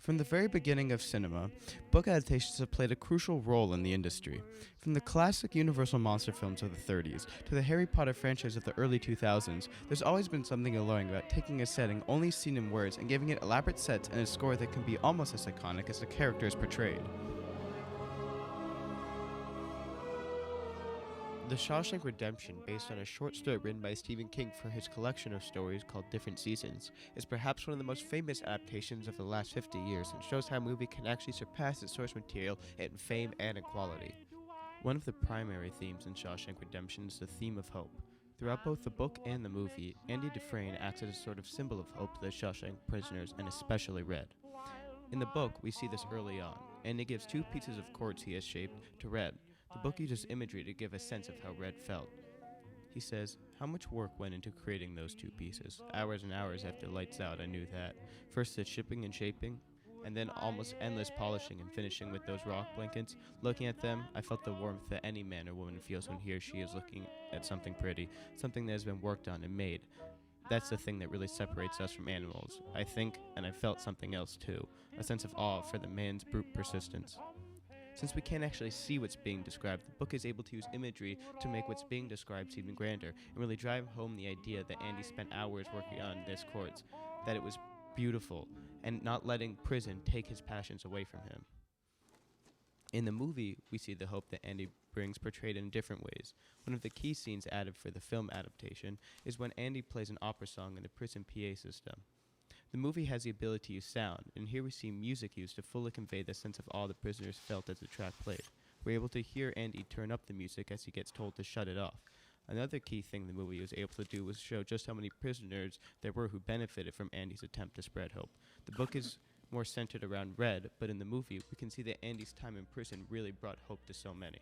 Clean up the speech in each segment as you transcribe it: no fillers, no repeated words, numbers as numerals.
From the very beginning of cinema, book adaptations have played a crucial role in the industry. From the classic Universal monster films of the 30s to the Harry Potter franchise of the early 2000s, there's always been something alluring about taking a setting only seen in words and giving it elaborate sets and a score that can be almost as iconic as the characters portrayed. The Shawshank Redemption, based on a short story written by Stephen King for his collection of stories called Different Seasons, is perhaps one of the most famous adaptations of the last 50 years and shows how a movie can actually surpass its source material in fame and in quality. One of the primary themes in Shawshank Redemption is the theme of hope. Throughout both the book and the movie, Andy Dufresne acts as a sort of symbol of hope to the Shawshank prisoners, and especially Red. In the book, we see this early on. Andy gives two pieces of quartz he has shaped to Red. The book uses imagery to give a sense of how Red felt. He says, "How much work went into creating those two pieces? Hours and hours after lights out, I knew that. First the shipping and shaping, and then almost endless polishing and finishing with those rock blankets. Looking at them, I felt the warmth that any man or woman feels when he or she is looking at something pretty, something that has been worked on and made. That's the thing that really separates us from animals. I think, and I felt something else too, a sense of awe for the man's brute persistence." Since we can't actually see what's being described, the book is able to use imagery to make what's being described even grander, and really drive home the idea that Andy spent hours working on this quartz, that it was beautiful, and not letting prison take his passions away from him. In the movie, we see the hope that Andy brings portrayed in different ways. One of the key scenes added for the film adaptation is when Andy plays an opera song in the prison PA system. The movie has the ability to use sound, and here we see music used to fully convey the sense of awe the prisoners felt as the track played. We're able to hear Andy turn up the music as he gets told to shut it off. Another key thing the movie was able to do was show just how many prisoners there were who benefited from Andy's attempt to spread hope. The book is more centered around Red, but in the movie, we can see that Andy's time in prison really brought hope to so many.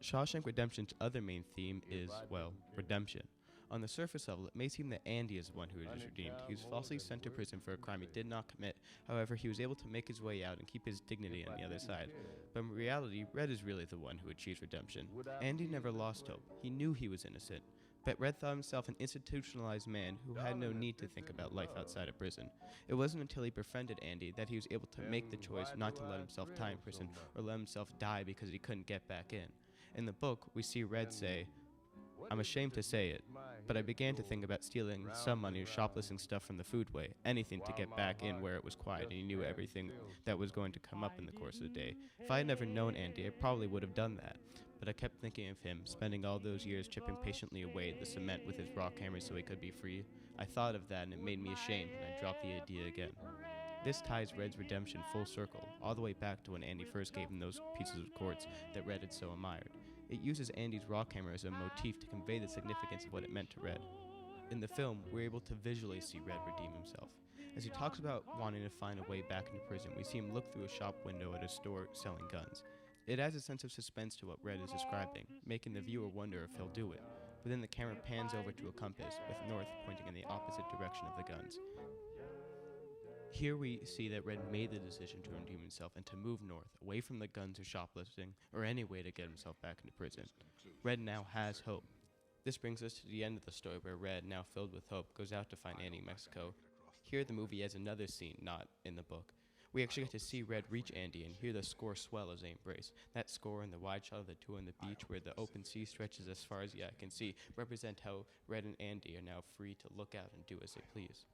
Shawshank Redemption's other main theme is, well, redemption. On the surface level, it may seem that Andy is the one who is redeemed. He was falsely sent to prison for a crime he did not commit. However, he was able to make his way out and keep his dignity on the other side. But in reality, Red is really the one who achieves redemption. Andy never lost hope. He knew he was innocent. But Red thought himself an institutionalized man who had no need to think about life outside of prison. It wasn't until he befriended Andy that he was able to make the choice not to let himself die in prison or let himself die because he couldn't get back in. In the book, we see Red say, "I'm ashamed to say it, but I began to think about stealing some money or shoplifting stuff from the foodway, anything to get back in where it was quiet and he knew everything that was going to come up in the course of the day. If I had never known Andy, I probably would have done that. But I kept thinking of him, spending all those years chipping patiently away the cement with his rock hammer so he could be free. I thought of that and it made me ashamed, and I dropped the idea again." This ties Red's redemption full circle, all the way back to when Andy first gave him those pieces of quartz that Red had so admired. It uses Andy's rock hammer as a motif to convey the significance of what it meant to Red. In the film, we're able to visually see Red redeem himself. As he talks about wanting to find a way back into prison, we see him look through a shop window at a store selling guns. It adds a sense of suspense to what Red is describing, making the viewer wonder if he'll do it. But then the camera pans over to a compass, with north pointing in the opposite direction of the guns. Here we see that Red made the decision to redeem himself and to move north, away from the guns or shoplifting, or any way to get himself back into prison. Red now has hope. This brings us to the end of the story where Red, now filled with hope, goes out to find Andy in Mexico. Here the movie has another scene not in the book. We actually get to see Red reach Andy and hear the score swell as they embrace. That score and the wide shot of the two on the beach where the open sea stretches as far as the eye can see represent how Red and Andy are now free to look out and do as they please.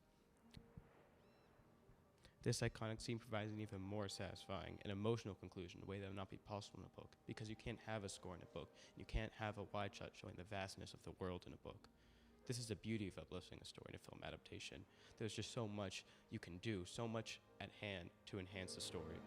This iconic scene provides an even more satisfying and emotional conclusion, a way that would not be possible in a book, because you can't have a score in a book, and you can't have a wide shot showing the vastness of the world in a book. This is the beauty of uplifting a story in a film adaptation. There's just so much you can do, so much at hand to enhance the story.